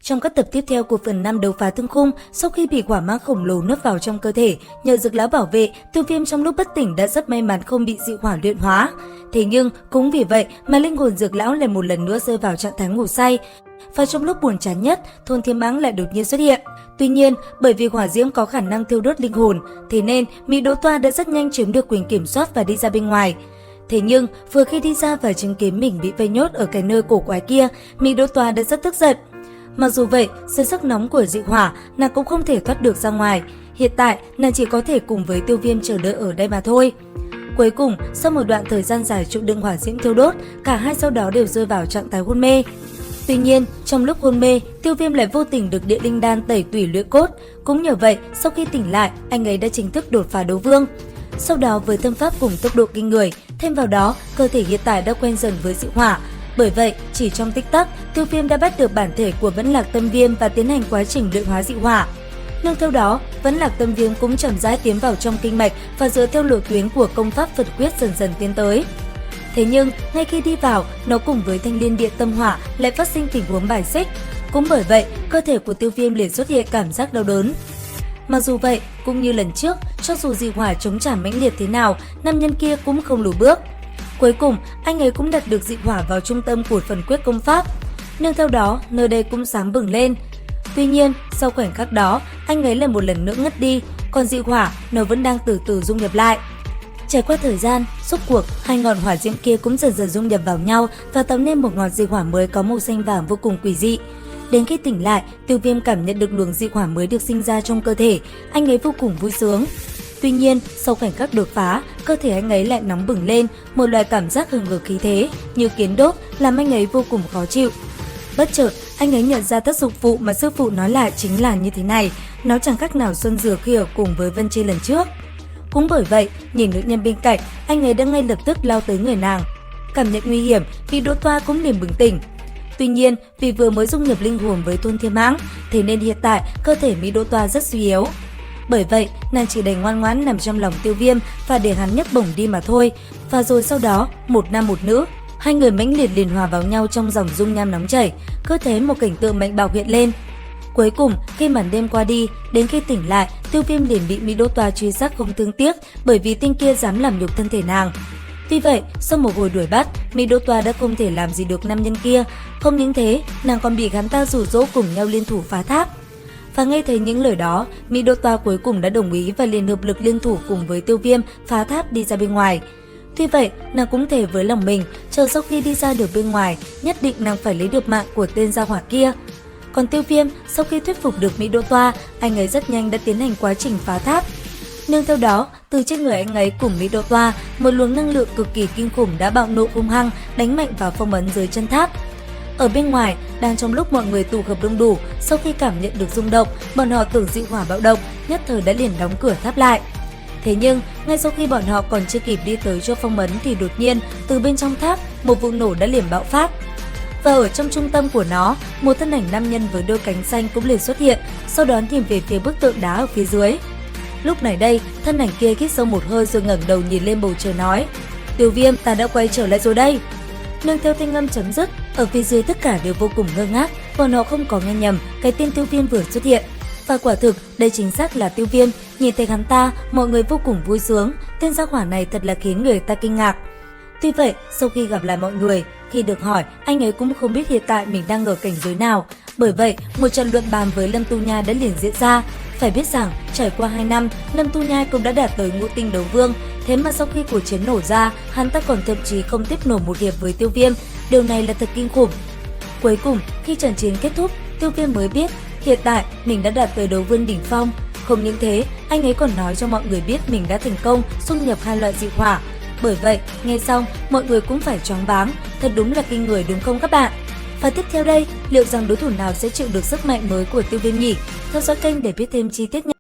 Trong các tập tiếp theo của phần 5 đấu phá thương khung, sau khi bị hỏa mãng khổng lồ nuốt vào trong cơ thể, nhờ dược lão bảo vệ, Tiêu Viêm trong lúc bất tỉnh đã rất may mắn không bị dị hỏa luyện hóa. Thế nhưng, cũng vì vậy mà linh hồn dược lão lại một lần nữa rơi vào trạng thái ngủ say. Và trong lúc buồn chán nhất, thôn Thiên Mãng lại đột nhiên xuất hiện. Tuy nhiên, bởi vì hỏa diễm có khả năng thiêu đốt linh hồn, thế nên Mỹ Đỗ Toa đã rất nhanh chiếm được quyền kiểm soát và đi ra bên ngoài. Thế nhưng, vừa khi đi ra và chứng kiến mình bị vây nhốt ở cái nơi cổ quái kia, Mỹ Đỗ Toa đã rất tức giận. Mặc dù vậy, dưới sức nóng của dị hỏa, nàng cũng không thể thoát được ra ngoài. Hiện tại, nàng chỉ có thể cùng với Tiêu Viêm chờ đợi ở đây mà thôi. Cuối cùng, sau một đoạn thời gian dài chịu đựng hỏa diễm thiêu đốt, cả hai sau đó đều rơi vào trạng thái hôn mê. Tuy nhiên, trong lúc hôn mê, Tiêu Viêm lại vô tình được địa linh đan tẩy tủy luyện cốt. Cũng nhờ vậy, sau khi tỉnh lại, anh ấy đã chính thức đột phá đấu vương. Sau đó với tâm pháp cùng tốc độ kinh người, thêm vào đó, cơ thể hiện tại đã quen dần với dị hỏa. Bởi vậy, chỉ trong tích tắc, Tiêu Viêm đã bắt được bản thể của Vẫn Lạc Tâm Viêm và tiến hành quá trình luyện hóa dị hỏa. Nương theo đó, Vẫn Lạc Tâm Viêm cũng chậm rãi tiến vào trong kinh mạch và dựa theo lộ tuyến của công pháp Phật Quyết dần dần tiến tới. Thế nhưng, ngay khi đi vào, nó cùng với Thanh Liên Địa Tâm Hỏa lại phát sinh tình huống bài xích. Cũng bởi vậy, cơ thể của Tiêu Viêm liền xuất hiện cảm giác đau đớn. Mặc dù vậy, cũng như lần trước, cho dù dị hỏa chống trả mãnh liệt thế nào, nam nhân kia cũng không lùi bước. Cuối cùng, anh ấy cũng đặt được dị hỏa vào trung tâm của phần quyết công pháp. Nương theo đó, nơi đây cũng sáng bừng lên. Tuy nhiên, sau khoảnh khắc đó, anh ấy lại một lần nữa ngất đi, còn dị hỏa nó vẫn đang từ từ dung nhập lại. Trải qua thời gian, rốt cuộc, hai ngọn hỏa diễm kia cũng dần dần dung nhập vào nhau và tạo nên một ngọn dị hỏa mới có màu xanh vàng vô cùng quỷ dị. Đến khi tỉnh lại, Tiêu Viêm cảm nhận được luồng dị hỏa mới được sinh ra trong cơ thể, anh ấy vô cùng vui sướng. Tuy nhiên, sau khoảnh khắc đột phá, cơ thể anh ấy lại nóng bừng lên, một loại cảm giác hừng hực khí thế như kiến đốt làm anh ấy vô cùng khó chịu. Bất chợt, anh ấy nhận ra tác dụng phụ mà sư phụ nói lại chính là như thế này, nó chẳng khác nào Xuân Dừa khi ở cùng với Vân Chi lần trước. Cũng bởi vậy, nhìn nữ nhân bên cạnh, anh ấy đã ngay lập tức lao tới người nàng. Cảm nhận nguy hiểm, Mỹ Đỗ Toa cũng liền bừng tỉnh. Tuy nhiên, vì vừa mới dung nhập linh hồn với thôn Thiên Mãng, thế nên hiện tại cơ thể Mỹ Đỗ Toa rất suy yếu. Bởi vậy, nàng chỉ đành ngoan ngoãn nằm trong lòng Tiêu Viêm và để hắn nhấc bổng đi mà thôi. Và rồi sau đó, một nam một nữ, hai người mãnh liệt liền hòa vào nhau trong dòng dung nham nóng chảy, cứ thế một cảnh tượng mạnh bạo hiện lên. Cuối cùng, khi màn đêm qua đi, đến khi tỉnh lại, Tiêu Viêm liền bị Mỹ Đỗ Toa truy sát không thương tiếc bởi vì tên kia dám làm nhục thân thể nàng. Tuy vậy, sau một hồi đuổi bắt, Mỹ Đỗ Toa đã không thể làm gì được nam nhân kia. Không những thế, nàng còn bị hắn ta rủ rỗ cùng nhau liên thủ phá tháp. Và nghe thấy những lời đó, Mỹ Đỗ Toa cuối cùng đã đồng ý và liền hợp lực liên thủ cùng với Tiêu Viêm phá tháp đi ra bên ngoài. Tuy vậy, nàng cũng thề với lòng mình, chờ sau khi đi ra được bên ngoài, nhất định nàng phải lấy được mạng của tên gia hỏa kia. Còn Tiêu Viêm, sau khi thuyết phục được Mỹ Đỗ Toa, anh ấy rất nhanh đã tiến hành quá trình phá tháp. Nương theo đó, từ trên người anh ấy cùng Mỹ Đỗ Toa, một luồng năng lượng cực kỳ kinh khủng đã bạo nộ hung hăng đánh mạnh vào phong ấn dưới chân tháp. Ở bên ngoài, đang trong lúc mọi người tụ hợp đông đủ, sau khi cảm nhận được rung động, bọn họ tưởng dị hỏa bạo động, nhất thời đã liền đóng cửa tháp lại. Thế nhưng, ngay sau khi bọn họ còn chưa kịp đi tới chỗ phong ấn thì đột nhiên, từ bên trong tháp, một vụ nổ đã liền bạo phát. Và ở trong trung tâm của nó, một thân ảnh nam nhân với đôi cánh xanh cũng liền xuất hiện, sau đó nhìn về phía bức tượng đá ở phía dưới. Lúc này đây, thân ảnh kia hít sâu một hơi rồi ngẩng đầu nhìn lên bầu trời nói: "Tiêu Viêm, ta đã quay trở lại rồi đây." Nương theo thanh âm chấm dứt, ở phía dưới tất cả đều vô cùng ngơ ngác, bọn họ không có nghe nhầm, cái tên Tiêu Viêm vừa xuất hiện. Và quả thực, đây chính xác là Tiêu Viêm, nhìn thấy hắn ta, mọi người vô cùng vui sướng, tên gia hỏa này thật là khiến người ta kinh ngạc. Tuy vậy, sau khi gặp lại mọi người, khi được hỏi, anh ấy cũng không biết hiện tại mình đang ở cảnh giới nào. Bởi vậy, một trận luận bàn với Lâm Tu Nha đã liền diễn ra. Phải biết rằng, trải qua 2 năm, Lâm Tu Nha cũng đã đạt tới ngũ tinh đấu vương. Thế mà sau khi cuộc chiến nổ ra, hắn ta còn thậm chí không tiếp nổi một hiệp với Tiêu Viêm. Điều này là thật kinh khủng. Cuối cùng, khi trận chiến kết thúc, Tiêu Viêm mới biết hiện tại mình đã đạt tới đấu vương đỉnh phong. Không những thế, anh ấy còn nói cho mọi người biết mình đã thành công xung nhập 2 loại dị hỏa. Bởi vậy, nghe xong, mọi người cũng phải choáng váng, thật đúng là kinh người đúng không các bạn? Và tiếp theo đây, liệu rằng đối thủ nào sẽ chịu được sức mạnh mới của Tiêu Viêm nhỉ? Theo dõi kênh để biết thêm chi tiết nhé!